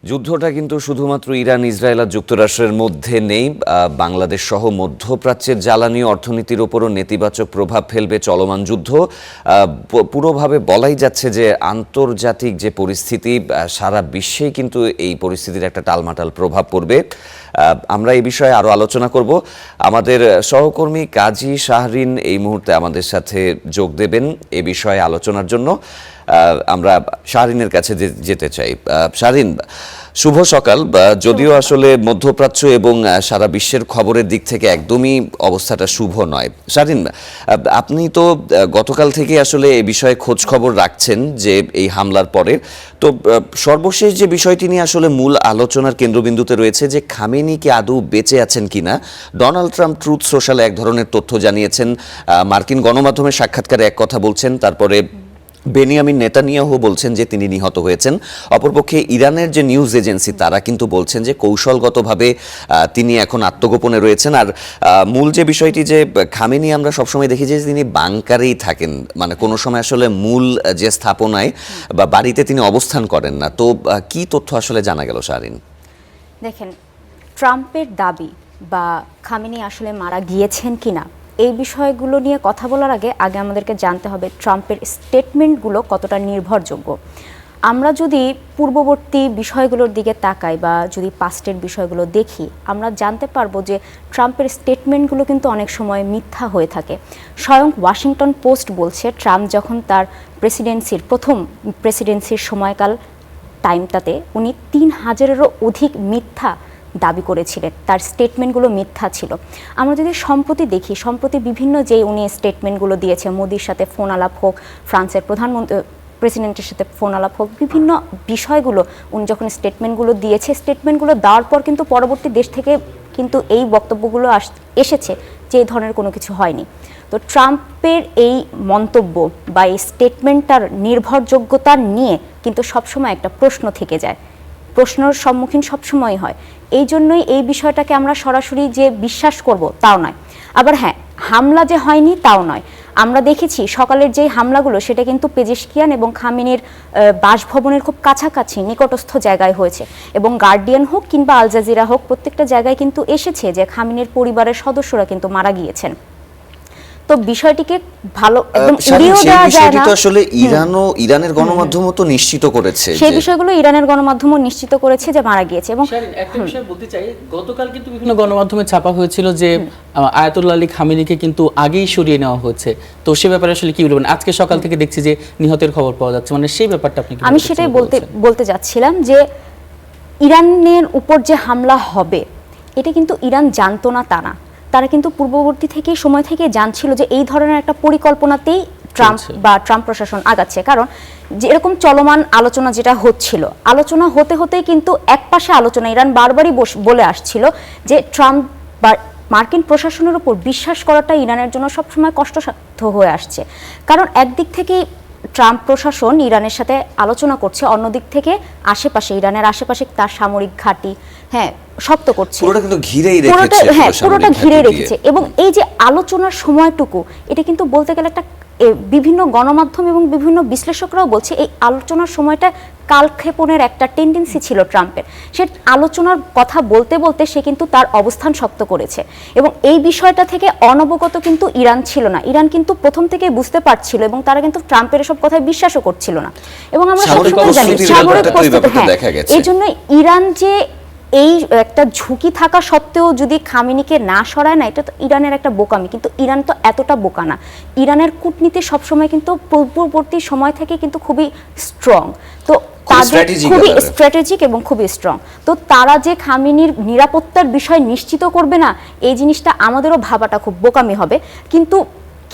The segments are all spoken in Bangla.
যুদ্ধটা কিন্তু শুধুমাত্র ইরান, ইসরায়েল আর যুক্তরাষ্ট্রের মধ্যে নেই। বাংলাদেশ সহ মধ্যপ্রাচ্যের জ্বালানি অর্থনীতির ওপরও নেতিবাচক প্রভাব ফেলবে চলমান যুদ্ধ। পুরোভাবে বলাই যাচ্ছে যে আন্তর্জাতিক যে পরিস্থিতি, সারা বিশ্বেই কিন্তু এই পরিস্থিতির একটা টালমাটাল প্রভাব পড়বে। আমরা এই বিষয়ে আরও আলোচনা করব। আমাদের সহকর্মী কাজী শাহরিন এই মুহূর্তে আমাদের সাথে যোগ দেবেন এ বিষয়ে আলোচনার জন্য। আমরা শাহরিনের কাছে যেতে চাই। শাহরিন, শুভ সকাল। যদিও আসলে মধ্যপ্রাচ্য এবং সারা বিশ্বের খবরের দিক থেকে একদমই অবস্থাটা শুভ নয়। শাহরিন, আপনি তো গতকাল থেকে আসলে এই বিষয়ে খোঁজ খবর রাখছেন যে এই হামলার পরে, তো সর্বশেষ যে বিষয়টি নিয়ে আসলে মূল আলোচনার কেন্দ্রবিন্দুতে রয়েছে যে খামেনি কি আদৌ বেঁচে আছেন কিনা। ডোনাল্ড ট্রাম্প ট্রুথ সোশ্যালে এক ধরনের তথ্য জানিয়েছেন, মার্কিন গণমাধ্যমের সাক্ষাৎকারে এক কথা বলছেন, তারপরে বেনিয়ামিন নেতানিয়াহু বলছেন যে তিনি নিহত হয়েছেন। অপরপক্ষে ইরানের যে নিউজ এজেন্সি তারা কিন্তু বলছেন যে কৌশলগতভাবে তিনি এখন আত্মগোপনে রয়েছেন। আর মূল যে বিষয়টি যে খামেনি আমরা সবসময় দেখি যে তিনি বাংকারেই থাকেন, মানে কোনো সময় আসলে মূল যে স্থাপনায় বা বাড়িতে তিনি অবস্থান করেন না। তো কি তথ্য আসলে জানা গেল শাহরিন? দেখেন, ট্রাম্পের দাবি বা খামেনি আসলে মারা গিয়েছেন কিনা এই বিষয়গুলো নিয়ে কথা বলার আগে আমাদেরকে জানতে হবে ট্রাম্পের স্টেটমেন্টগুলো কতটা নির্ভরযোগ্য। আমরা যদি পূর্ববর্তী বিষয়গুলোর দিকে তাকাই বা যদি পাস্টের বিষয়গুলো দেখি, আমরা জানতে পারবো যে ট্রাম্পের স্টেটমেন্টগুলো কিন্তু অনেক সময় মিথ্যা হয়ে থাকে। স্বয়ং ওয়াশিংটন পোস্ট বলছে ট্রাম্প যখন তার প্রথম প্রেসিডেন্সির সময়কাল টাইমটাতে উনি 3000-এরও অধিক মিথ্যা দাবি করেছিলেন, তার স্টেটমেন্টগুলো মিথ্যা ছিল। আমরা যদি সম্প্রতি দেখি, সম্প্রতি বিভিন্ন যে উনি স্টেটমেন্টগুলো দিয়েছে, মোদির সাথে ফোন আলাপ হোক, ফ্রান্সের প্রেসিডেন্টের সাথে ফোন আলাপ হোক, বিভিন্ন বিষয়গুলো উনি যখন স্টেটমেন্টগুলো দিয়েছে, স্টেটমেন্টগুলো দেওয়ার পর কিন্তু পরবর্তী দেশ থেকে কিন্তু এই বক্তব্যগুলো এসেছে যে এই ধরনের কোনো কিছু হয়নি। তো ট্রাম্পের এই মন্তব্য বা এই স্টেটমেন্টটার নির্ভরযোগ্যতা নিয়ে কিন্তু সবসময় একটা প্রশ্ন থেকে যায়, প্রশ্নের সম্মুখীন সবসময় হয়। এই জন্যই এই বিষয়টাকে আমরা সরাসরি যে বিশ্বাস করব তাও নয়, আবার হ্যাঁ হামলা যে হয়নি তাও নয়। আমরা দেখেছি সকালের যে হামলাগুলো সেটা কিন্তু পেজেশকিয়ান এবং খামেনির বাসভবনের খুব কাছাকাছি নিকটস্থ জায়গায় হয়েছে, এবং গার্ডিয়ান হোক কিংবা আল জাজিরা হোক প্রত্যেকটা জায়গায় কিন্তু এসেছে যে খামেনির পরিবারের সদস্যরা কিন্তু মারা গিয়েছেন। তো বিষয়টিকে ভালো একদম উড়িয়ে দেওয়া যায় না। আসলে ইরানের গণমাধ্যমও তো নিশ্চিত করেছে, সেই বিষয়গুলো ইরানের গণমাধ্যমও নিশ্চিত করেছে যে মারা গিয়েছে। এবং একটা বিষয় বলতে চাই, গতকাল কিন্তু বিভিন্ন গণমাধ্যমে ছাপা হয়েছিল যে আয়াতুল্লাহ আলী খামেনিকে কিন্তু আগেই সরিয়ে নেওয়া হয়েছে। তো সে ব্যাপারে আসলে কি বলবেন? আজকে সকাল থেকে দেখছি যে নিহতের খবর পাওয়া যাচ্ছে, মানে সেই ব্যাপারটা আপনি কি? আমি সেটাই বলতে যাচ্ছিলাম যে ইরানের উপর যে হামলা হবে এটা কিন্তু ইরান জানতো না তা না, তারা কিন্তু পূর্ববর্তী সময় থেকে জানছিল যে এই ধরনের একটা পরিকল্পনাতেই ট্রাম্প প্রশাসন আগাচ্ছে। কারণ যে এরকম চলমান আলোচনা যেটা হচ্ছিল, আলোচনা হতে হতেই কিন্তু একপাশে আলোচনা ইরান বারবারই বলে আসছিল যে ট্রাম্প বা মার্কিন প্রশাসনের উপর বিশ্বাস করাটা ইরানের জন্য সবসময় কষ্টসাধ্য হয়ে আসছে। কারণ একদিক থেকেই ট্রাম্প প্রশাসন ইরানের সাথে আলোচনা করছে, অন্যদিক থেকে ইরানের আশেপাশে তার সামরিক ঘাঁটি শক্ত করছে, পুরোটা ঘিরেই রেখেছে। এবং এই যে আলোচনার সময়টুকু, এটা কিন্তু বলতে গেলে একটা বিভিন্ন গণমাধ্যম এবং বিভিন্ন বিশ্লেষকরাও বলছে এই আলোচনার সময়টা কালক্ষেপণের একটা টেন্ডেন্সি ছিল ট্রাম্পের। সে আলোচনার কথা বলতে বলতে সে কিন্তু তার অবস্থান শক্ত করেছে, এবং এই বিষয়টা থেকে অনবগত কিন্তু ইরান ছিল না। ইরান কিন্তু প্রথম থেকে বুঝতে পারছিল এবং তারা কিন্তু ট্রাম্পের সব কথায় বিশ্বাসও করছিল না। এবং আমরা সবসময় জানি সামরিক প্রস্তুতি, এই জন্য ইরান যে এই একটা ঝুঁকি থাকা সত্ত্বেও যদি খামেনিকে না সরায় না, এটা তো ইরানের একটা বোকামি। কিন্তু ইরান তো এতটা বোকা না। ইরানের কূটনীতি সবসময় কিন্তু পূর্ববর্তী সময় থেকে কিন্তু খুবই স্ট্রং, তো তাদের খুবই স্ট্র্যাটেজিক এবং খুবই স্ট্রং। তো তারা যে খামেনির নিরাপত্তার বিষয় নিশ্চিত করবে না, এই জিনিসটা আমাদেরও ভাবাটা খুব বোকামি হবে। কিন্তু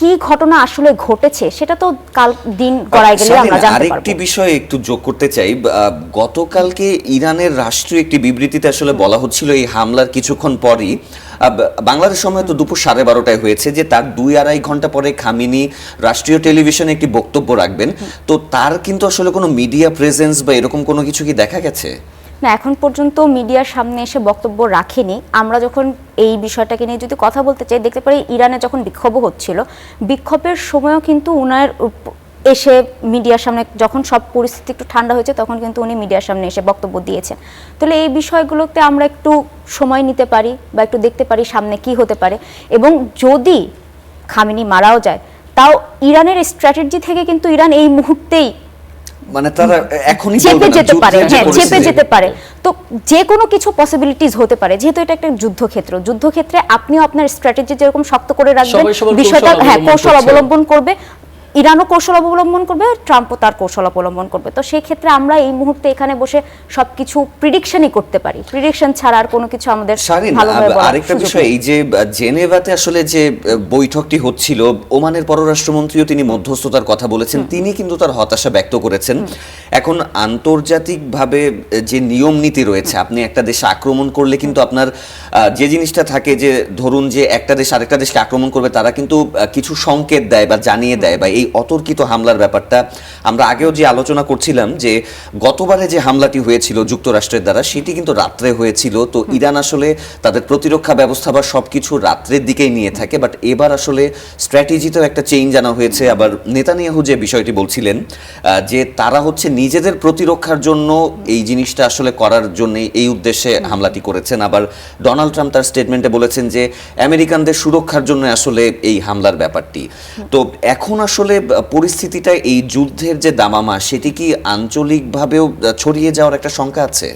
কি ঘটনা আসলে ঘটেছে সেটা তো কাল দিন গড়ায় গেলে আমরা জানতে পারবো। আরেকটি বিষয় একটু যোগ করতে চাই, গতকালকে ইরানের রাষ্ট্রীয় একটি বিবৃতিতে আসলে বলা হচ্ছিল এই হামলার কিছুক্ষণ পরই, বাংলাদেশ সময় তো দুপুর 12:30টায় হয়েছে, যে তার 2-2.5 ঘন্টা পরে খামেনি রাষ্ট্রীয় টেলিভিশনে একটি বক্তব্য রাখবেন। তো তার কিন্তু আসলে কোনো মিডিয়া প্রেজেন্স বা এরকম কোনো কিছু কি দেখা গেছে? না, এখন পর্যন্ত মিডিয়ার সামনে এসে বক্তব্য রাখেনি। আমরা যখন এই বিষয়টাকে নিয়ে যদি কথা বলতে চাই, দেখতে পারি ইরানে যখন বিক্ষোভ হচ্ছিল, বিক্ষোভের সময়ও কিন্তু উনার এসে মিডিয়ার সামনে যখন সব পরিস্থিতি একটু ঠান্ডা হয়েছে তখন কিন্তু উনি মিডিয়ার সামনে এসে বক্তব্য দিয়েছেন। তাহলে এই বিষয়গুলোতে আমরা একটু সময় নিতে পারি বা একটু দেখতে পারি সামনে কি হতে পারে, এবং যদি খামেনি মারাও যায় তাও ইরানের স্ট্র্যাটেজি থেকে কিন্তু ইরান এই মুহূর্তেই মানে তারা এখনই চেপে যেতে পারে, যুদ্ধের যে হ্যাঁ চেপে পরিস্থিতি। যেতে পারে। তো যে কোনো কিছু পসিবিলিটিস হতে পারে, যেহেতু এটা একটা যুদ্ধক্ষেত্রে আপনিও আপনার স্ট্র্যাটেজি যেরকম শক্ত করে রাখবেন, সবাই সবার বিষয়টা কৌশল হ্যাঁ অবলম্বন কৌশল করছে। অবলম্বন করবে, ইরানও কৌশল অবলম্বন করবে, ট্রাম্পও তার কৌশল অবলম্বন করবে। তো সেই ক্ষেত্রে আমরা এই মুহূর্তে এখানে বসে সবকিছু প্রিডিকশনই করতে পারি, প্রিডিকশন ছাড়া আর কোনো কিছু আমাদের শারীন, ভালোভাবে বলার আরেকটা সুযোগ বিষয়, নেই। এই যে জেনেভাতে আসলে যে বৈঠকটি হচ্ছিল, ওমানের পররাষ্ট্রমন্ত্রীও তিনি মধ্যস্থতার কথা বলেছেন, তিনি কিন্তু তার হতাশা ব্যক্ত করেছেন। এখন আন্তর্জাতিকভাবে যে নিয়ম নীতি রয়েছে, আপনি একটা দেশে আক্রমণ করলে কিন্তু আপনার যে জিনিসটা থাকে যে ধরুন যে একটা দেশ আরেকটা দেশকে আক্রমণ করবে, তারা কিন্তু কিছু সংকেত দেয় বা জানিয়ে দেয়, বা এই অতর্কিত হামলার ব্যাপারটা আমরা আগেও যে আলোচনা করছিলাম যে গতবারে যে হামলাটি হয়েছিল যুক্তরাষ্ট্রের দ্বারা, সেটি কিন্তু রাত্রে হয়েছিল। তো ইরান আসলে তাদের প্রতিরক্ষা ব্যবস্থা বা সবকিছু রাত্রের দিকেই নিয়ে থাকে, বাট এবার আসলে স্ট্র্যাটেজিতেও একটা চেঞ্জ আনা হয়েছে। আবার নেতানিয়াহু যে বিষয়টি বলছিলেন যে তারা হচ্ছে নিজেদের প্রতিরক্ষার জন্য এই জিনিসটা আসলে করার জন্য এই উদ্দেশ্যে হামলাটি করেছেন। আবার ডোনাল্ড ট্রাম্প তার স্টেটমেন্টে বলেছেন যে আমেরিকানদের সুরক্ষার জন্য আসলে এই হামলার ব্যাপারটি। তো এখন আসলে পরিস্থিতিটা, এই যুদ্ধের যে দামামা, সেটি কি আঞ্চলিকভাবেও ছড়িয়ে যাওয়ার একটা শঙ্কা আছে?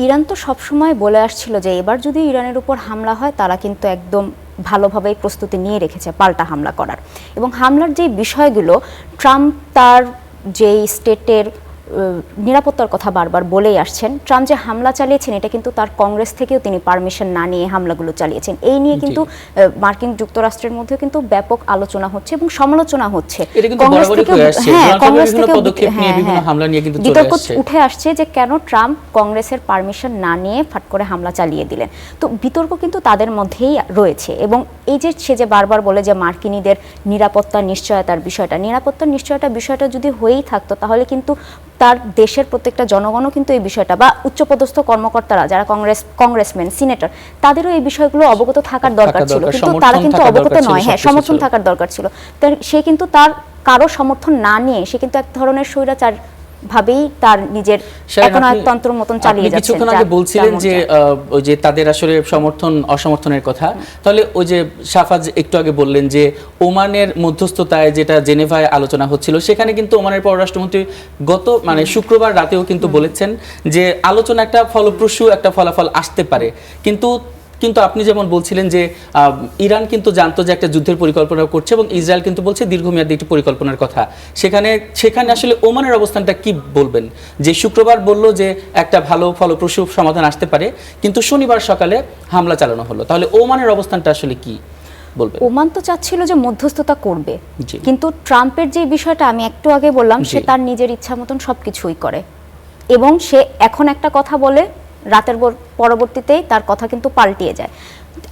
ইরান তো সবসময় বলে আসছিল যে এবার যদি ইরানের উপর হামলা হয় তারা কিন্তু একদম ভালোভাবেই প্রস্তুতি নিয়ে রেখেছে পাল্টা হামলা করার। এবং হামলার যে বিষয়গুলো, ট্রাম্প তার যেই স্টেটের নিরাপত্তার কথা বারবার বলেই আসছেন। ট্রাম্প যে হামলা চালিয়েছেন এটা কিন্তু তার কংগ্রেস থেকেও তিনি পারমিশন না নিয়ে হামলাগুলো চালিয়েছেন। এই নিয়ে কিন্তু মার্কিন যুক্তরাষ্ট্রের মধ্যেও কিন্তু ব্যাপক আলোচনা হচ্ছে এবং সমালোচনা হচ্ছে। কংগ্রেস থেকে বিতর্ক উঠে আসছে যে কেন ট্রাম্প কংগ্রেসের পারমিশন না নিয়ে ফাট করে হামলা চালিয়ে দিলেন। তো বিতর্ক কিন্তু তাদের মধ্যেই রয়েছে। এবং এই যে সে যে বারবার বলে যে মার্কিনীদের নিরাপত্তার নিশ্চয়তার বিষয়টা যদি হয়েই থাকতো, তাহলে কিন্তু তার দেশের প্রত্যেকটা জনগণও কিন্তু এই বিষয়টা, বা উচ্চপদস্থ কর্মকর্তারা যারা কংগ্রেসম্যান, সিনেটর, তাদেরও এই বিষয়গুলো অবগত থাকার দরকার ছিল, কিন্তু তারা কিন্তু অবগত নয়। হ্যাঁ, সমর্থন থাকার দরকার ছিল। সে কিন্তু তার কারো সমর্থন না নিয়ে সে কিন্তু এক ধরনের স্বৈরাচার ভাবেই তার নিজের একনায়কতন্ত্রের মতন চালিয়ে যাচ্ছে। কিছুক্ষণ আগে বলছিলেন যে ওই যে তাদের আসলে সমর্থন অসমর্থনের কথা, তাহলে ওই যে শাফাজ একটু আগে বললেন যে ওমানের মধ্যস্থতায় যেটা জেনেভায় আলোচনা হচ্ছিল, সেখানে কিন্তু ওমানের পররাষ্ট্রমন্ত্রী গত শুক্রবার রাতেও কিন্তু বলেছেন যে আলোচনা একটা ফলপ্রসূ একটা ফলাফল আসতে পারে। কিন্তু আপনি যেমন বলছিলেন যে ইরান কিন্তু জানতো যে একটা যুদ্ধের পরিকল্পনা করছে, এবং ইসরায়েল কিন্তু বলছে দীর্ঘমেয়াদী একটি পরিকল্পনার কথা। সেখানে আসলে ওমানের অবস্থানটা কি বলবেন? যে শুক্রবার বলল যে একটা ভালো ফলপ্রসূ সমাধান আসতে পারে, কিন্তু শনিবার সকালে হামলা চালানো হলো। তাহলে ওমানের অবস্থানটা আসলে কি বলবেন? ওমান তো চাচ্ছিল যে মধ্যস্থতা করবে, কিন্তু ট্রাম্পের যে বিষয়টা আমি একটু আগে বললাম, সে তার নিজের ইচ্ছা মতন সবকিছুই করে। এবং সে এখন একটা কথা বলে, রাতের পরবর্তীতেই তার কথা কিন্তু পাল্টিয়ে যায়।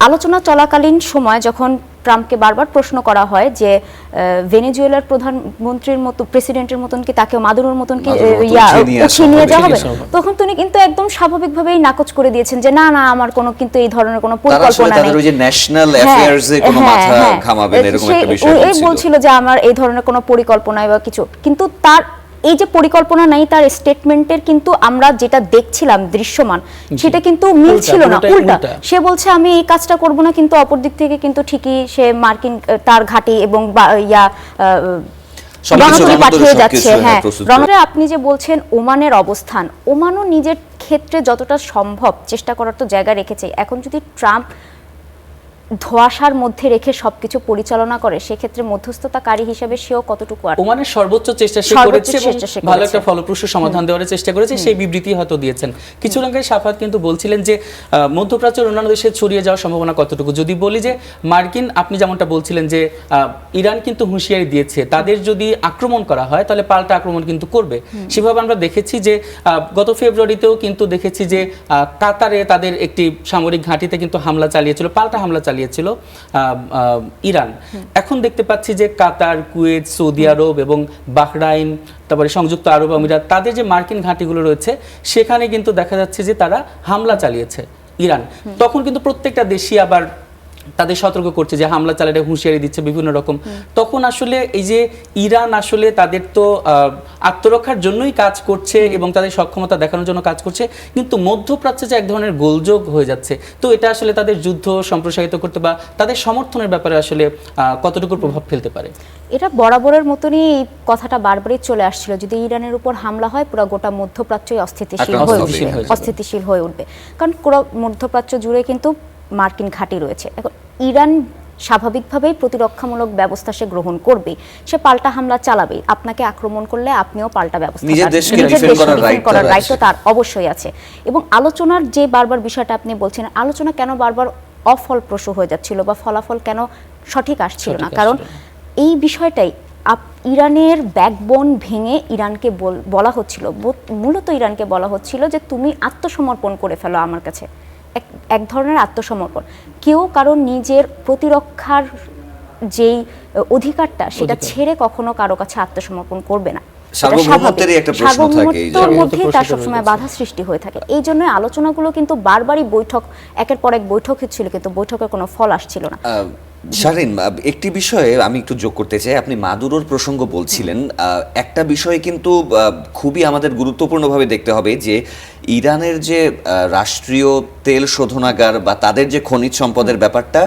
আলোচনা চলাকালীন সময় যখন ট্রাম্পকে বারবার প্রশ্ন করা হয় যে ভেনেজুয়েলার প্রধানমন্ত্রীর মতো, প্রেসিডেন্টের মতন কি তাকে মাদুরোর মতন কি উঠিয়ে নিয়ে যাওয়া হবে, তখন তিনি কিন্তু একদম স্বাভাবিকভাবেই নাকচ করে দিয়েছেন যে না না, আমার কোনো কিন্তু এই ধরনের কোনো পরিকল্পনা নেই। ওই যে ন্যাশনাল অ্যাফেয়ার্সে কোনো মাথা ঘামাবেন এরকম একটা বিষয় বলছিল যে আমার এই ধরনের কোনো পরিকল্পনা বা কিছু, কিন্তু তার এই যে পরিকল্পনা নাই, তার স্টেটমেন্টের কিন্তু আমরা যেটা দেখছিলাম দৃশ্যমান, সেটা কিন্তু মিলছিল না, উল্টা। সে বলছে আমি এই কাজটা করব না, কিন্তু অপর দিক থেকে কিন্তু ঠিকই সে মার্কিন তার ঘাঁটি এবং পাঠিয়ে যাচ্ছে। হ্যাঁ, আপনি যে বলছেন ওমানের অবস্থান, ওমানও নিজের ক্ষেত্রে যতটা সম্ভব চেষ্টা করার তো জায়গা রেখেছে। এখন যদি ট্রাম্প ধোঁয়াশার মধ্যে রেখে সবকিছু পরিচালনা করে, সেক্ষেত্রে মধ্যস্থতাকারী হিসেবে সেও কতটুকু আর ওমানের সর্বোচ্চ চেষ্টা সে করেছে এবং ভালো একটা ফলপ্রসূ সমাধান দেওয়ার চেষ্টা করেছে, সেই বিবৃতি হয়তো দিয়েছেন। কিছু আগে শাফাত কিন্তু বলছিলেন যে মধ্যপ্রাচ্যের অন্যান্য দেশে ছড়িয়ে যাওয়ার সম্ভাবনা কতটুকু। যদি বলি যে মার্কিন, আপনি যেমনটা বলছিলেন যে ইরান কিন্তু হুঁশিয়ারি দিয়েছে তাদের যদি আক্রমণ করা হয় তাহলে পাল্টা আক্রমণ কিন্তু করবে। সেভাবে আমরা দেখেছি যে গত ফেব্রুয়ারিতেও কিন্তু দেখেছি যে কাতারে তাদের একটি সামরিক ঘাঁটিতে কিন্তু হামলা চালিয়েছিল, পাল্টা হামলা চালিয়েছিল ইরান। এখন দেখতে পাচ্ছি যে কাতার, কুয়েত, সৌদি আরব এবং বাহরাইন, তারপরে সংযুক্ত আরব আমিরাত, তাদের যে মার্কিন ঘাঁটিগুলো রয়েছে সেখানে কিন্তু দেখা যাচ্ছে যে তারা হামলা চালিয়েছে ইরান। তখন কিন্তু প্রত্যেকটা দেশই আবার তাদের সতর্ক করছে যে হামলা চালালে হুঁশিয়ারি দিচ্ছে বিভিন্ন রকম, তখন আসলে এই যে ইরান আসলে তাদের তো আত্মরক্ষার জন্যই কাজ করছে এবং তাদের সক্ষমতা দেখানোর জন্য কাজ করছে, কিন্তু মধ্যপ্রাচ্যে যে এক ধরনের গোলযোগ হয়ে যাচ্ছে, তো এটা আসলে তাদের যুদ্ধ সম্প্রসারিত করতে বা তাদের সমর্থনের ব্যাপারে আসলে কতটুকু প্রভাব ফেলতে পারে? এটা বরাবরের মতনই এই কথাটা বারবারই চলে আসছিল, যদি ইরানের উপর হামলা হয় পুরো গোটা মধ্যপ্রাচ্যই অস্থিতিশীল হয়ে উঠবে। কারণ পুরো মধ্যপ্রাচ্য জুড়ে কিন্তু মার্কিন ঘাঁটি রয়েছে। এখন ইরান স্বাভাবিকভাবেই প্রতিরক্ষামূলক ব্যবস্থা সে গ্রহণ করবে, সে পাল্টা হামলা চালাবে। আপনাকে আক্রমণ করলে আপনিও পাল্টা ব্যবস্থা করার রাইট তো তার অবশ্যই আছে। এবং আলোচনার যে বারবার বিষয়টা আপনি বলছেন, আলোচনা কেন বারবার অফলপ্রসূ হয়ে যাচ্ছিল বা ফলাফল কেন সঠিক আসছিল না, কারণ এই বিষয়টাই ইরানের ব্যাকবোন ভেঙে ইরানকে বলা হচ্ছিল, মূলত ইরানকে বলা হচ্ছিল যে তুমি আত্মসমর্পণ করে ফেলো আমার কাছে, এক ধরনের আত্মসমর্পণ। কেউ কারো নিজের প্রতিরক্ষার যেই অধিকারটা সেটা ছেড়ে কখনো কারো কাছে আত্মসমর্পণ করবে না। সার্বভৌমত্বের মধ্যে তার সবসময় বাধা সৃষ্টি হয়ে থাকে। এই জন্য আলোচনাগুলো কিন্তু বারবারই একের পর এক বৈঠক হচ্ছিল, কিন্তু বৈঠকের কোনো ফল আসছিল না। শারীন, একটি বিষয়ে আমি একটু যোগ করতে চাই। আপনি মাদুরোর প্রসঙ্গ বলছিলেন, একটা বিষয় কিন্তু খুবই আমাদের গুরুত্বপূর্ণভাবে দেখতে হবে যে ইরানের যে রাষ্ট্রীয় তেল শোধনাগার বা তাদের যে খনিজ সম্পদের ব্যাপারটা,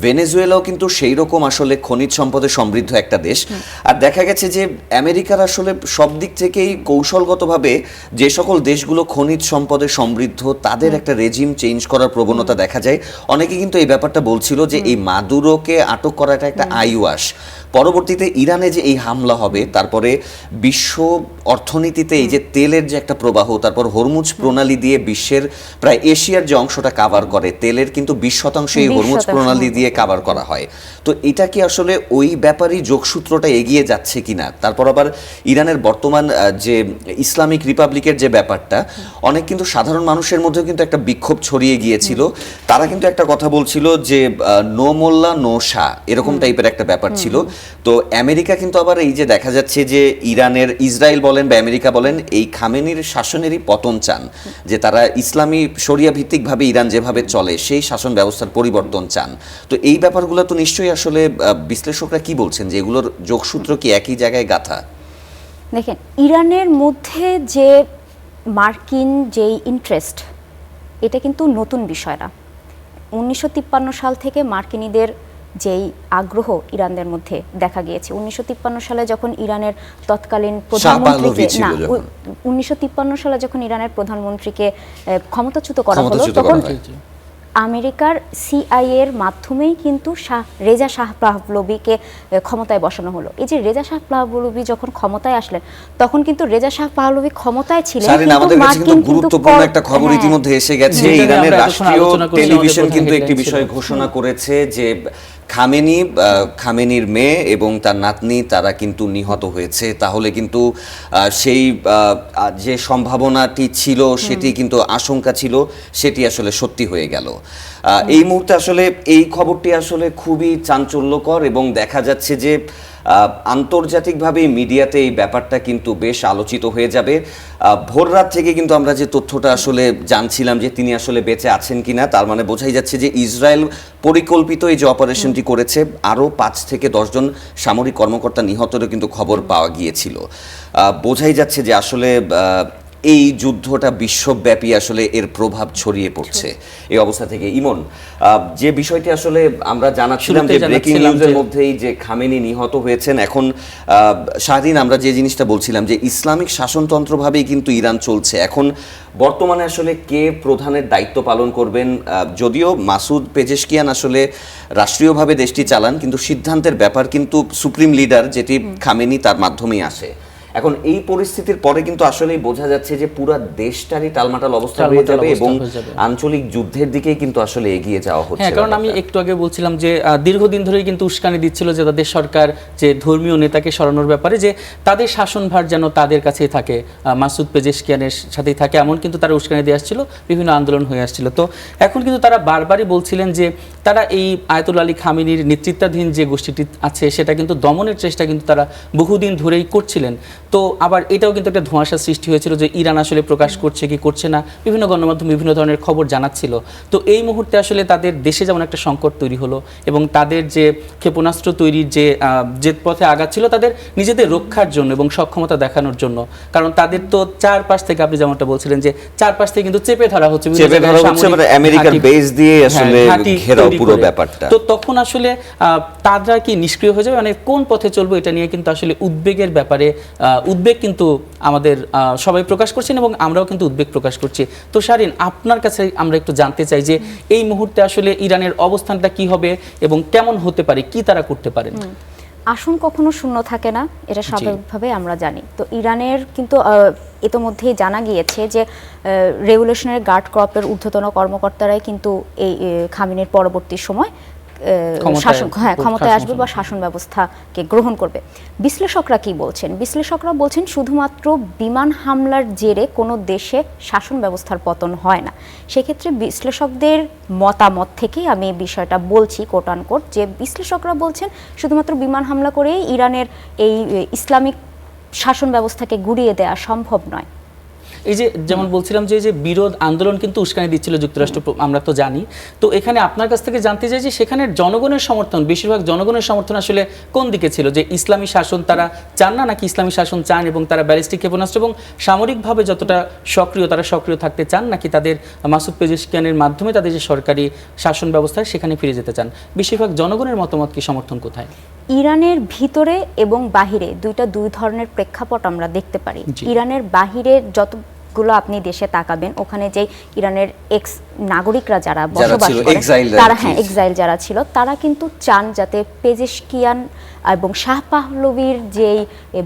ভেনেজুয়েলাও কিন্তু সেই রকম আসলে খনিজ সম্পদে সমৃদ্ধ একটা দেশ। আর দেখা গেছে যে আমেরিকার আসলে সব দিক থেকেই কৌশলগতভাবে যে সকল দেশগুলো খনিজ সম্পদে সমৃদ্ধ তাদের একটা রেজিম চেঞ্জ করার প্রবণতা দেখা যায়। অনেকে কিন্তু এই ব্যাপারটা বলছিল যে এই মাদুরোকে আটক করাটা একটা আইওয়াস। পরবর্তীতে ইরানে যে এই হামলা হবে, তারপরে বিশ্ব অর্থনীতিতে এই যে তেলের যে একটা প্রবাহ, তারপর হরমুজ প্রণালী দিয়ে বিশ্বের প্রায় এশিয়ার যে অংশটা কাভার করে তেলের, কিন্তু 20% এই হরমুজ প্রণালী দিয়ে কাভার করা হয়। তো এটা কি আসলে ওই ব্যাপারই যোগসূত্রটা এগিয়ে যাচ্ছে কিনা? তারপর আবার ইরানের বর্তমান যে ইসলামিক রিপাবলিকের যে ব্যাপারটা, অনেক কিন্তু সাধারণ মানুষের মধ্যেও কিন্তু একটা বিক্ষোভ ছড়িয়ে গিয়েছিল। তারা কিন্তু একটা কথা বলছিল যে নো মোল্লা নো শাহ, এরকম টাইপের একটা ব্যাপার ছিল। তো আমেরিকা কিন্তু আবার এই যে দেখা যাচ্ছে যে ইসরায়েল বলেন বা আমেরিকা বলেন এই খামেনির শাসনেরই পতন চান, যে তারা ইসলামী শরিয়া ভিত্তিকভাবে ইরান যেভাবে চলে সেই শাসন ব্যবস্থার পরিবর্তন চান। তো এই ব্যাপারগুলো তো নিশ্চয়ই আসলে বিশ্লেষকরা কি বলছেন যে এগুলোর যোগসূত্র কি একই জায়গায় গাঁথা? দেখেন, ইরানের মধ্যে যে মার্কিন যেই ইন্টারেস্ট, এটা কিন্তু নতুন বিষয় না। 1953 সাল থেকে মার্কিনীদের যেই আগ্রহ ইরানদের মধ্যে দেখা গিয়েছে, 1953 সালে যখন ইরানের তৎকালীন প্রধানমন্ত্রীকে ক্ষমতাচ্যুত করা হলো, তখন আমেরিকার সিআইএ এর মাধ্যমেই কিন্তু রেজা শাহ পাহলভিকে ক্ষমতায় বসানো হলো। এই যে রেজা শাহ পাহলভি যখন ক্ষমতায় আসলেন, তখন কিন্তু রেজা শাহ পাহলভি ক্ষমতায় ছিলেন, আমাদের কাছে কিন্তু গুরুত্বপূর্ণ একটা খবর ইতিমধ্যে এসে গেছে। ইরানের রাষ্ট্রীয় টেলিভিশন কিন্তু একটি বিষয় ঘোষণা করেছে যে খামেনির মেয়ে এবং তার নাতনি তারা কিন্তু নিহত হয়েছে। তাহলে কিন্তু সেই যে সম্ভাবনাটি ছিল, সেটি কিন্তু আশঙ্কা ছিল, সেটি আসলে সত্যি হয়ে গেল। এই মুহূর্তে আসলে এই খবরটি আসলে খুবই চাঞ্চল্যকর এবং দেখা যাচ্ছে যে আন্তর্জাতিকভাবে মিডিয়াতে এই ব্যাপারটা কিন্তু বেশ আলোচিত হয়ে যাবে। ভোর রাত থেকে কিন্তু আমরা যে তথ্যটা আসলে জানছিলাম যে তিনি আসলে বেঁচে আছেন কিনা, তার মানে বোঝাই যাচ্ছে যে ইসরায়েল পরিকল্পিত এই যে অপারেশনটি করেছে, আরও 5 থেকে 10 জন সামরিক কর্মকর্তা নিহতেরও কিন্তু খবর পাওয়া গিয়েছিল। বোঝাই যাচ্ছে যে আসলে এই যুদ্ধটা বিশ্বব্যাপী আসলে এর প্রভাব ছড়িয়ে পড়ছে। এই অবস্থা থেকে ইমন, যে বিষয়টি আসলে আমরা জানাচ্ছিলাম যে ব্রেকিং নিউজের মধ্যেই যে খামেনি নিহত হয়েছেন, এখন শাহরিন আমরা যে জিনিসটা বলছিলাম যে ইসলামিক শাসনতন্ত্রভাবেই কিন্তু ইরান চলছে। এখন বর্তমানে আসলে কে প্রধানের দায়িত্ব পালন করবেন? যদিও মাসুদ পেজেশকিয়ান আসলে রাষ্ট্রীয়ভাবে দেশটি চালান, কিন্তু সিদ্ধান্তের ব্যাপার কিন্তু সুপ্রিম লিডার যেটি খামেনি, তার মাধ্যমেই আসে। এখন এই পরিস্থিতির পরে কিন্তু আসলেই বোঝা যাচ্ছে যে পুরো দেশটারই টালমাটাল অবস্থা হয়ে যাবে এবং আঞ্চলিক যুদ্ধের দিকেই কিন্তু আসলে এগিয়ে যাওয়া হচ্ছে। হ্যাঁ, কারণ আমি একটু আগে বলছিলাম যে দীর্ঘদিন ধরেই কিন্তু উস্কানি দিচ্ছিল যে তাদের সরকার যে ধর্মীয় নেতাকে সরানোর ব্যাপারে, যে তাদের শাসনভার যেন তাদের কাছেই থাকে, মাসুদ পেজেশকিয়ানের সাথেই থাকে, এমন কিন্তু তারা উস্কানি দিয়ে আসছিল, বিভিন্ন আন্দোলন হয়ে আসছিল। তো এখন কিন্তু তারা বারবারই বলছিলেন যে তারা এই আয়াতুল্লাহ আলী খামেনির নেতৃত্বাধীন যে গোষ্ঠীটি আছে সেটা কিন্তু দমনের চেষ্টা কিন্তু তারা বহুদিন ধরেই করছিলেন। তো আবার এটাও কিন্তু একটা ধোঁয়াশা সৃষ্টি হয়েছিল যে ইরান আসলে প্রকাশ করছে কি করছে না, বিভিন্ন গণমাধ্যম বিভিন্ন ধরনের খবর জানাচ্ছিল। তো এই মুহূর্তে আসলে তাদের দেশে যেমন একটা সংকট তৈরি হলো এবং তাদের যে ক্ষেপণাস্ত্র তৈরির যে পথে আগাচ্ছিল তাদের নিজেদের রক্ষার জন্য এবং সক্ষমতা দেখানোর জন্য, কারণ তাদের তো চারপাশ থেকে আপনি যেমনটা বলছিলেন যে চারপাশ থেকে কিন্তু চেপে ধরা হচ্ছে, চেপে ধরা হচ্ছে, মানে আমেরিকার বেস দিয়ে আসলে ঘেরাও পুরো ব্যাপারটা। তো তখন আসলে তারা কি নিষ্ক্রিয় হয়ে যাবে, মানে কোন পথে চলবে এটা নিয়ে কিন্তু আসলে উদ্বেগের ব্যাপারে উদ্বেগ কিন্তু আমাদের সবাই প্রকাশ করছেন এবং আমরাও কিন্তু উদ্বেগ প্রকাশ করছি। তো শারীন, আপনার কাছে আমরা একটু জানতে চাই যে এই মুহূর্তে আসলে ইরানের অবস্থানটা কি হবে এবং কেমন হতে পারে, কি তারা করতে পারেন? আসন কখনো শূন্য থাকে না, এটা স্বাভাবিকভাবে আমরা জানি। তো ইরানের কিন্তু ইতোমধ্যেই জানা গিয়েছে যে রেভলিউশনারি গার্ড কর্পের ঊর্ধ্বতন কর্মকর্তারাই কিন্তু এই খামেনির পরবর্তী সময় ক্ষমতায় আসবে বা শাসন ব্যবস্থাকে গ্রহণ করবে। বিশ্লেষকরা কি বলছেন? বিশ্লেষকরা বলছেন শুধুমাত্র বিমান হামলার জেরে কোনো দেশে শাসন ব্যবস্থার পতন হয় না। সেক্ষেত্রে বিশ্লেষকদের মতামত থেকেই আমি বিষয়টা বলছি কোট আনকোট, যে বিশ্লেষকরা বলছেন শুধুমাত্র বিমান হামলা করেই ইরানের এই ইসলামিক শাসন ব্যবস্থাকে গুড়িয়ে দেওয়া সম্ভব নয়। এই যে যেমন বলছিলাম যে বিরোধ আন্দোলন কিন্তু উস্কানি দিচ্ছিল যুক্তরাষ্ট্র, আমরা তো জানি। তো এখানে আপনার কাছ থেকে জানতে চাই যে সেখানে জনগণের সমর্থন, বেশিরভাগ জনগণের সমর্থন আসলে কোন দিকে ছিল? যে ইসলামী শাসন তারা চান না, নাকি ইসলামী শাসন চান এবং তারা ব্যালিস্টিক ক্ষেপণাস্ত্র এবং সামরিকভাবে যতটা সক্রিয় তারা সক্রিয় থাকতে চান, নাকি তাদের মাসুদ পেজেশকিয়ানের মাধ্যমে তাদের যে সরকারি শাসন ব্যবস্থা সেখানে ফিরে যেতে চান? বেশিরভাগ জনগণের মতামত কি, সমর্থন কোথায়? ইরানের ভিতরে এবং বাহিরে দুই ধরনের প্রেক্ষাপট আমরা দেখতে পারি। ইরানের বাহিরে যতগুলো আপনি দেশে তাকাবেন, ওখানে যে ইরানের এক্স নাগরিকরা যারা বসবাস করেন, তারা এক্সাইল যারা ছিল, তারা কিন্তু চান যাতে পেজেশকিয়ান এবং শাহ পাহলভির যেই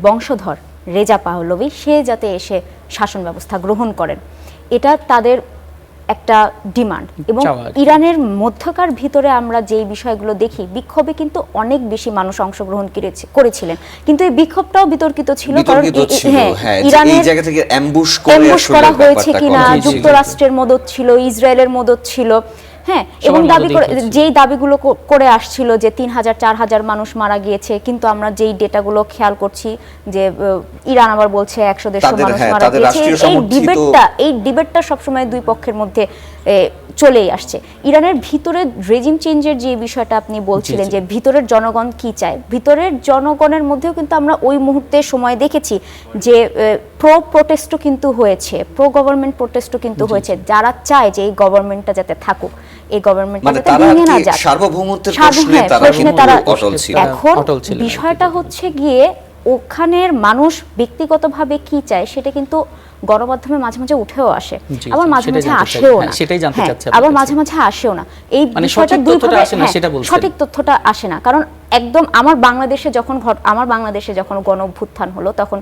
বংশধর রেজা পাহলভি, সে যাতে এসে শাসন ব্যবস্থা গ্রহণ করেন। এটা তাদের একটা ডিমান্ড। এবং ইরানের মধ্যকার ভিতরে আমরা যেই বিষয়গুলো দেখি, বিক্ষোভে কিন্তু অনেক বেশি মানুষ অংশগ্রহণ করেছিলেন, কিন্তু এই বিক্ষোভটাও বিতর্কিত ছিল, কারণ ইরানের অ্যাম্বুশ করা হয়েছে কিনা, যুক্তরাষ্ট্রের মদত ছিল, ইসরায়েলের মদত ছিল, হ্যাঁ, এবং যেই দাবিগুলো করে আসছিল যে 3000 4000 মানুষ মারা গিয়েছে, কিন্তু আমরা যেই ডেটাগুলো খেয়াল করছি যে ইরান আবার বলছে 100-150 মানুষ মারা গিয়েছে। এই ডিবেটটা সবসময় দুই পক্ষের মধ্যে চলেই আসছে। ইরানের ভিতরে রেজিম চেঞ্জের যে বিষয়টা আপনি বলছিলেন, যে ভিতরের জনগণ কি চায়, ভিতরের জনগণের মধ্যেও কিন্তু আমরা ওই মুহূর্তে সময় দেখেছি যে প্রো প্রোটেস্টও কিন্তু হয়েছে, প্রো গভর্নমেন্ট প্রোটেস্টও কিন্তু হয়েছে, যারা চায় যে এই গভর্নমেন্টটা যাতে থাকুক, এই গভর্নমেন্টটা যাতে ভেঙে না যায়, সার্বভৌমত্বের প্রশ্নে তারা অটল ছিল। এখন বিষয়টা হচ্ছে গিয়ে ওখানের মানুষ ব্যক্তিগতভাবে কি চায় সেটা কিন্তু গণমাধ্যমে মাঝে মাঝে উঠেও আসে, আবার মাঝে মাঝে আসেও না, আবার মাঝে মাঝে আসেও না। এই বিষয়টা সঠিক তথ্যটা আসে না, কারণ একদম আমার বাংলাদেশে যখন গণ অভ্যুত্থান হলো, তখন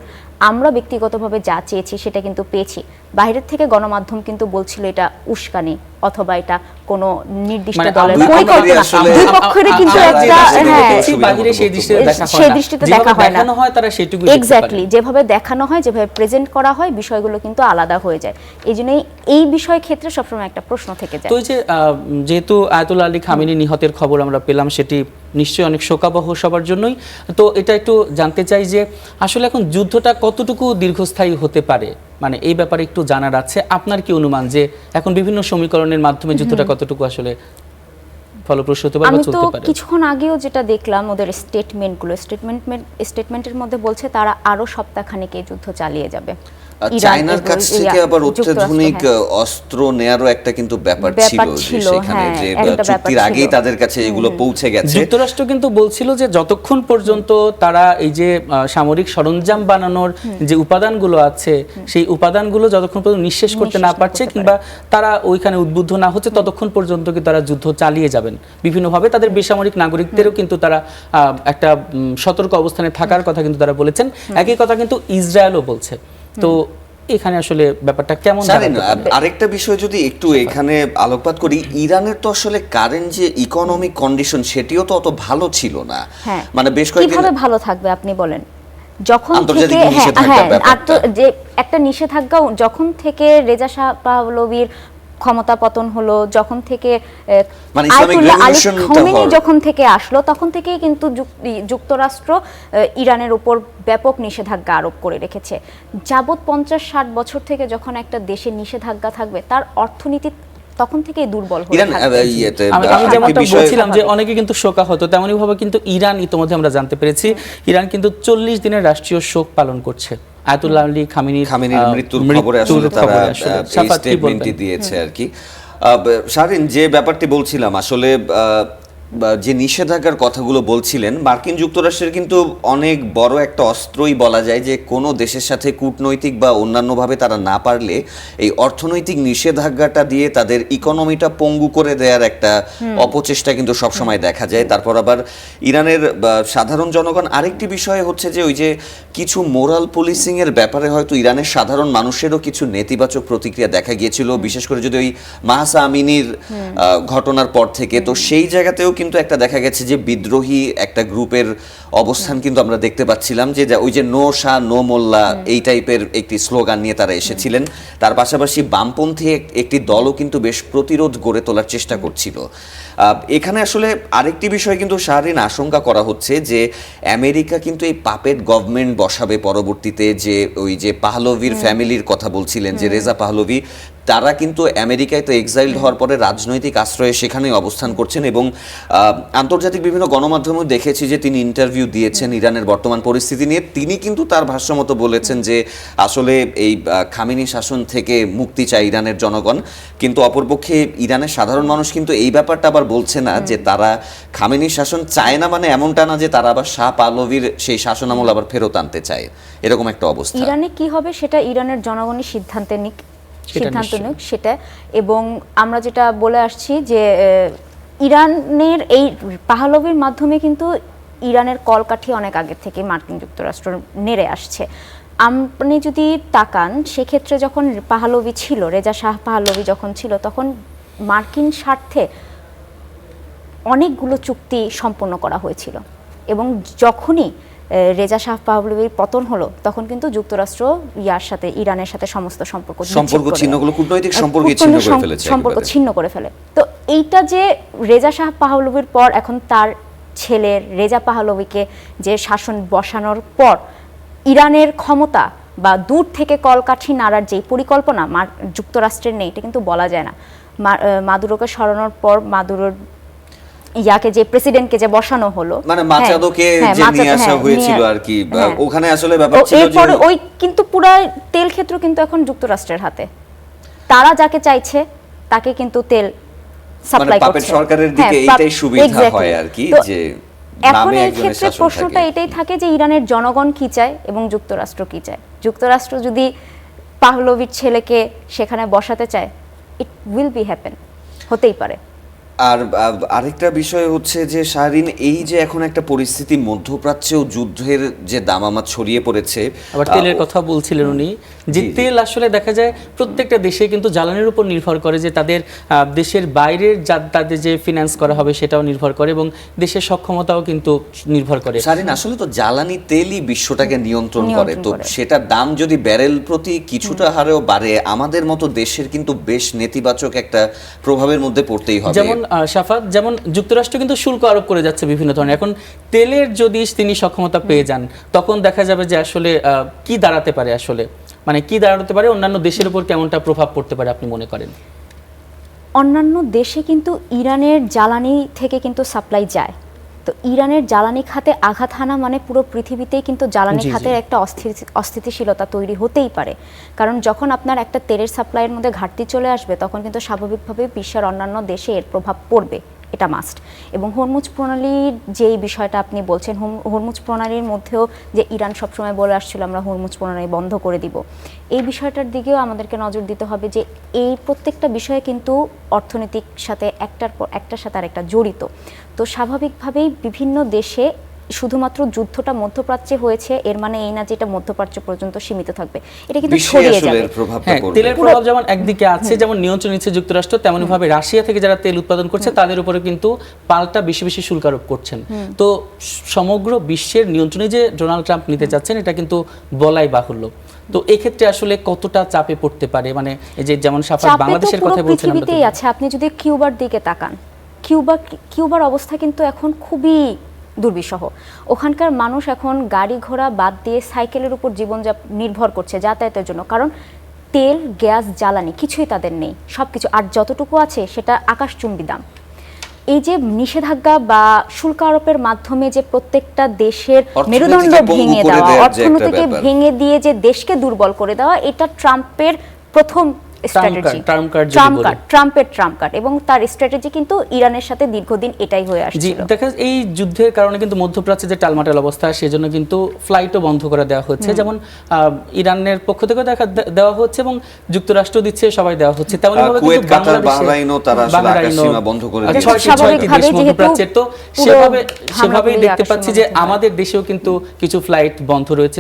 আমরা ব্যক্তিগতভাবে যা চেয়েছি সেটা কিন্তু পেয়েছি। বাইরের থেকে গণমাধ্যম কিন্তু বলছিল এটা উস্কানি অথবা এটা কোনো নির্দিষ্ট দলের পরিকল্পনা। দুই পক্ষের কিন্তু একটা সেই দৃষ্টিতে দেখা হয় না। এক্স্যাক্টলি যেভাবে দেখানো হয়, যেভাবে প্রেজেন্ট করা হয়, বিষয়গুলো কিন্তু আলাদা হয়ে যায়। এই জন্যই এই বিষয় ক্ষেত্রে সবসময় একটা প্রশ্ন থেকে যায়। তো যেহেতু আয়াতুল্লাহ আলী খামেনি নিহতের খবর আমরা পেলাম, সেটি নিশ্চয়ই অনেক শোকাবহ সবার জন্যই। তো এটা একটু জানতে চাই যে আসলে এখন যুদ্ধটা কতটুকু দীর্ঘস্থায়ী হতে পারে, মানে এই ব্যাপারে একটু জানার আছে। আপনার কি অনুমান যে এখন বিভিন্ন সমীকরণের মাধ্যমে যুদ্ধটা কতটুকু আসলে ফলপ্রসূ হতে পারে বা চলতে পারে? আমি তো কিছুক্ষণ আগেও যেটা দেখলাম, ওদের স্টেটমেন্টের মধ্যে বলছে তারা আরো সপ্তাহখানেক এই যুদ্ধ চালিয়ে যাবে। চায়নার কাছ থেকে আবার অত্যাধুনিক অস্ত্র নেয়ারও একটা কিন্তু ব্যাপার ছিল সেখানে, যে চুক্তির আগেই তাদের কাছে এগুলো পৌঁছে গেছে। যুক্তরাষ্ট্র কিন্তু বলছিল যে যতক্ষণ পর্যন্ত তারা এই যে সামরিক সরঞ্জাম বানানোর যে উপাদানগুলো আছে, সেই উপাদানগুলো যতক্ষণ পর্যন্ত নিঃশেষ করতে না পারছে কিংবা তারা ওইখানে উদ্বুদ্ধ না হচ্ছে, ততক্ষণ পর্যন্ত কি তারা যুদ্ধ চালিয়ে যাবেন বিভিন্নভাবে। তাদের বেসামরিক নাগরিকদেরও কিন্তু তারা একটা সতর্ক অবস্থানে থাকার কথা কিন্তু তারা বলেছেন। একই কথা কিন্তু ইসরায়েলও বলছে। তো এখানে আসলে ব্যাপারটা কেমন? আরেকটা বিষয় যদি একটু এখানে আলোকপাত করি, ইরানের তো আসলে কারেন্ট যে ইকোনমিক কন্ডিশন সেটিও তো অত ভালো ছিল না। মানে বেশ কয়েকদিন কিভাবে ভালো থাকবে আপনি বলেন? যখন থেকে যে একটা নিষেধাজ্ঞা যখন থেকে রেজা শাহ পাহলভির ক্ষমতা পতন হলো, যখন থেকে মানে ইসলামিক আয়াতুল্লাহ আলী রেভলিউশনটা খামেনি হওয়ার- যখন থেকে আসলো তখন থেকেই কিন্তু যুক্তরাষ্ট্র ইরানের উপর ব্যাপক নিষেধাজ্ঞা আরোপ করে রেখেছে। যাবৎ 50-60 বছর থেকে যখন একটা দেশে নিষেধাজ্ঞা থাকবে, তার অর্থনীতি তখন থেকেই দুর্বল হয়ে ইরান থাকবে। ইয়েতে আমি আরেকটি যেমনটা বিষয়- বলছিলাম যে অনেকে কিন্তু শোকা হতো, তেমনি ভাবে কিন্তু ইরান ইতোমধ্যে আমরা জানতে পেরেছি ইরান কিন্তু 40 দিনের রাষ্ট্রীয় শোক পালন করছে আয়াতুল্লাহ আলী খামেনির মৃত্যুর খবরে আসলে তারা খবরে আসলে। এই শাফাত, কি স্টেটমেন্টটি বলবেন? দিয়েছে আর কি। শারীন, যে ব্যাপারটি বলছিলাম আসলে, যে নিষেধাজ্ঞার কথাগুলো বলছিলেন, মার্কিন যুক্তরাষ্ট্রের কিন্তু অনেক বড় একটা অস্ত্রই বলা যায় যে কোনো দেশের সাথে কূটনৈতিক বা অন্যান্যভাবে তারা না পারলে এই অর্থনৈতিক নিষেধাজ্ঞাটা দিয়ে তাদের ইকোনমিটা পঙ্গু করে দেওয়ার একটা অপচেষ্টা কিন্তু সবসময় দেখা যায়। তারপর আবার ইরানের সাধারণ জনগণ, আরেকটি বিষয় হচ্ছে যে ওই যে কিছু মোরাল পুলিশিং এর ব্যাপারে হয়তো ইরানের সাধারণ মানুষেরও কিছু নেতিবাচক প্রতিক্রিয়া দেখা গিয়েছিল, বিশেষ করে যদি ওই মাহসা আমিনির ঘটনার পর থেকে। তো সেই জায়গাতেও কিন্তু একটা দেখা গেছে যে বিদ্রোহী একটা গ্রুপের অবস্থান কিন্তু আমরা দেখতে পাচ্ছিলাম, যে ওই যে নো শাহ নো মোল্লা এই টাইপের একটি স্লোগান নিয়ে তারা এসেছিলেন। তার পাশাপাশি বামপন্থী একটি দলও কিন্তু বেশ প্রতিরোধ গড়ে তোলার চেষ্টা করছিল। এখানে আসলে আরেকটি বিষয় কিন্তু শাহরিন আশঙ্কা করা হচ্ছে যে আমেরিকা কিন্তু এই পাপেট গভর্নমেন্ট বসাবে পরবর্তীতে, যে ওই যে পাহলভির ফ্যামিলির কথা বলছিলেন, যে রেজা পাহলভি, তারা কিন্তু আমেরিকায় তো এক্সাইলড হওয়ার পরে রাজনৈতিক আশ্রয়ে সেখানেই অবস্থান করছেন এবং আন্তর্জাতিক বিভিন্ন গণমাধ্যমেও দেখেছি যে তিনি ইন্টারভিউ দিয়েছেন ইরানের বর্তমান পরিস্থিতি নিয়ে। তিনি কিন্তু তার ভাষ্যমতো বলেছেন যে আসলে এই খামেনি শাসন থেকে মুক্তি চায় ইরানের জনগণ, কিন্তু অপরপক্ষে ইরানের সাধারণ মানুষ কিন্তু এই ব্যাপারটা আবার বলছে না যে তারা খামেনি শাসন চায় না, মানে এমনটা না যে তারা আবার শাহ পাহলভির সেই শাসন আমল আবার ফেরত আনতে চায়, এরকম একটা অবস্থা। ইরানে কি হবে সেটা ইরানের জনগণই সিদ্ধান্ত নিক সেটা। এবং আমরা যেটা বলে আসছি যে ইরানের এই পাহলভির মাধ্যমে কিন্তু ইরানের কলকাঠি অনেক আগে থেকে মার্কিন যুক্তরাষ্ট্র নেড়ে আসছে। আপনি যদি তাকান সেক্ষেত্রে যখন পাহলভি ছিল, রেজা শাহ পাহলভি যখন ছিল, তখন মার্কিন স্বার্থে অনেকগুলো চুক্তি সম্পন্ন করা হয়েছিল এবং যখনই রেজা শাহ পাহলভির পতন হলো তখন কিন্তু যুক্তরাষ্ট্র ইরানের সাথে সমস্ত সম্পর্ক ছিন্নগুলো, কূটনৈতিক সম্পর্ক ছিন্ন করে ফেলে। তো এইটা যে রেজা শাহ পাহলভির পর এখন তার ছেলের রেজা পাহলভিকে যে শাসন বসানোর পর ইরানের ক্ষমতা বা দূর থেকে কলকাঠি নাড়ার যে পরিকল্পনা যুক্তরাষ্ট্রের নেই, এটা কিন্তু বলা যায় না। মাদুরোকে সরানোর পর মাদুরোর ইয়াকে যে প্রেসিডেন্টকে যে বসানো হলো, মানে মাচাদোকে যে নিয়ে আসা হয়েছিল আর কি, ওখানে আসলে ব্যাপার ছিল এরপর ওই কিন্তু পুরো তেল ক্ষেত্র কিন্তু এখন যুক্তরাষ্ট্রের হাতে। তারা যাকে চাইছে তাকে কিন্তু তেল সাপ্লাই করছে। পাপেট সরকারের দিকে এটাই সুবিধা হয় আর কি, যে এখন এই ক্ষেত্রে প্রশ্নটা এটাই থাকে যে ইরানের জনগণ কি চায় এবং যুক্তরাষ্ট্র কি চায়। যুক্তরাষ্ট্র যদি পাহলভির ছেলেকে সেখানে বসাতে চায়, ইট উইল বি হ্যাপেন, হতেই পারে। আর আরেকটা বিষয় হচ্ছে যে শাহরিন, এই যে এখন একটা পরিস্থিতি মধ্যপ্রাচ্যেও যুদ্ধের যে দামামা ছড়িয়ে পড়েছে, আবার তেলের কথা বলছিলেন উনি, যে তেল আসলে দেখা যায় প্রত্যেকটা দেশে কিন্তু জ্বালানির উপর নির্ভর করে, যে তাদের দেশের বাইরের তাদের যে ফিনান্স করা হবে সেটাও নির্ভর করে এবং দেশের সক্ষমতাও কিন্তু নির্ভর করে। শাহরিন, আসলে তো জ্বালানি তেলই বিশ্বটাকে নিয়ন্ত্রণ করে, তো সেটার দাম যদি ব্যারেল প্রতি কিছুটা হারেও বাড়ে, আমাদের মতো দেশের কিন্তু বেশ নেতিবাচক একটা প্রভাবের মধ্যে পড়তেই হবে। যেমন শাফাত, যেমন যুক্তরাষ্ট্র কিন্তু শুল্ক আরোপ করে যাচ্ছে বিভিন্ন ধরনের। এখন তেলের যদি তিনি সক্ষমতা পেয়ে যান তখন দেখা যাবে যে আসলে কি দাঁড়াতে পারে, আসলে মানে কি দাঁড়াতে পারে, অন্যান্য দেশের উপর কেমনটা প্রভাব পড়তে পারে আপনি মনে করেন? অন্যান্য দেশে কিন্তু ইরানের জ্বালানি থেকে কিন্তু সাপ্লাই যায়, তো ইরানের জ্বালানি খাতে আঘাত হানা মানে পুরো পৃথিবীতেই কিন্তু জ্বালানি খাতের একটা অস্থিতিশীলতা তৈরি হতেই পারে। কারণ যখন আপনার একটা তেলের সাপ্লাইয়ের মধ্যে ঘাটতি চলে আসবে তখন কিন্তু স্বাভাবিকভাবে বিশ্বের অন্যান্য দেশে এর প্রভাব পড়বে, এটা মাস্ট। এবং হরমুজ প্রণালীর যেই বিষয়টা আপনি বলছেন, হরমুজ প্রণালীর মধ্যেও যে ইরান সবসময় বলে আসছিল আমরা হরমুজ প্রণালী বন্ধ করে দিব, এই বিষয়টার দিকেও আমাদেরকে নজর দিতে হবে যে এই প্রত্যেকটা বিষয়ে কিন্তু অর্থনৈতিক সাথে একটার পর একটার সাথে আরেকটা জড়িত। তো স্বাভাবিকভাবেই বিভিন্ন দেশে শুধুমাত্র যুদ্ধটা মধ্যপ্রাচ্যে হয়েছে এর মানে এই না যে এটা মধ্যপ্রাচ্য পর্যন্ত সীমিত থাকবে, এটা কিন্তু বিশ্বে ছড়িয়ে আসলে যাবে। এর প্রভাবটা হ্যাঁ, পড়বে। তেলের প্রভাব যেমন একদিকে আছে, যেমন নিয়ন্ত্রণ নিচ্ছে যুক্তরাষ্ট্র, তেমনি ভাবে রাশিয়া থেকে যারা তেল উৎপাদন করছে তাদের উপরে কিন্তু পাল্টা বেশি বেশি শুল্ক আরোপ করছেন। তো সমগ্র বিশ্বের নিয়ন্ত্রণে যে ডোনাল্ড ট্রাম্প নিতে যাচ্ছেন এটা কিন্তু বলাই বাহুল্য। তো এক্ষেত্রে আসলে কতটা চাপে পড়তে পারে, মানে এই যে যেমন সাফাত চাপে তো বাংলাদেশের পুরো কথা বলছিলাম, পৃথিবীতেই আছে। আপনি যদি কিউবার দিকে তাকান, কিউবার অবস্থা কিন্তু এখন খুবই দুর্বিষহ। ওখানকার মানুষ এখন গাড়ি ঘোড়া বাদ দিয়ে সাইকেলের উপর জীবন নির্ভর করছে যাতায়াতের জন্য, কারণ তেল, গ্যাস, জ্বালানি কিছুই তাদের নেই, সবকিছু, আর যতটুকু আছে সেটা আকাশচুম্বী দাম। এই যে নিষেধাজ্ঞা বা শুল্ক আরোপের মাধ্যমে যে প্রত্যেকটা দেশের মেরুদণ্ড অর্থনীতিকে পঙ্গু ভেঙে করে দেওয়া, দেওয়ার যে একটা অর্থনীতিকে ব্যাপার। ভেঙে দিয়ে যে দেশকে দুর্বল করে দেওয়া, এটা ট্রাম্পের প্রথম স্ট্র্যাটেজি, ট্রাম্প কার্ড যদি বলি। ট্রাম্পের ট্রাম্প কার্ড, এবং তার স্ট্র্যাটেজি কিন্তু ইরানের সাথে দীর্ঘদিন এটাই হয়ে জি, আসছিল। দেখা যায় এই যুদ্ধের কারণে কিন্তু মধ্যপ্রাচ্যে যে টালমাটাল অবস্থা, সেজন্য কিন্তু ফ্লাইটও বন্ধ করে দেওয়া হচ্ছে। যেমন ইরানের পক্ষ থেকে দেওয়া হচ্ছে এবং যুক্তরাষ্ট্র দিচ্ছে, সবাই দেওয়া হচ্ছে। তেমনি ভাবে কুয়েত, কিন্তু কাতার, বাংলাদেশে বাহরাইনও তারা আসলে আকাশ সীমা বন্ধ করে দিয়েছে। স্বাভাবিকভাবে যেহেতু মধ্যপ্রাচ্যের, তো পুরো সেভাবেই হামলাগুলোই দেখতে আকাশ পাচ্ছি সীমার যে মধ্যে হয়। আমাদের দেশেও কিন্তু কিছু ফ্লাইট বন্ধ রয়েছে।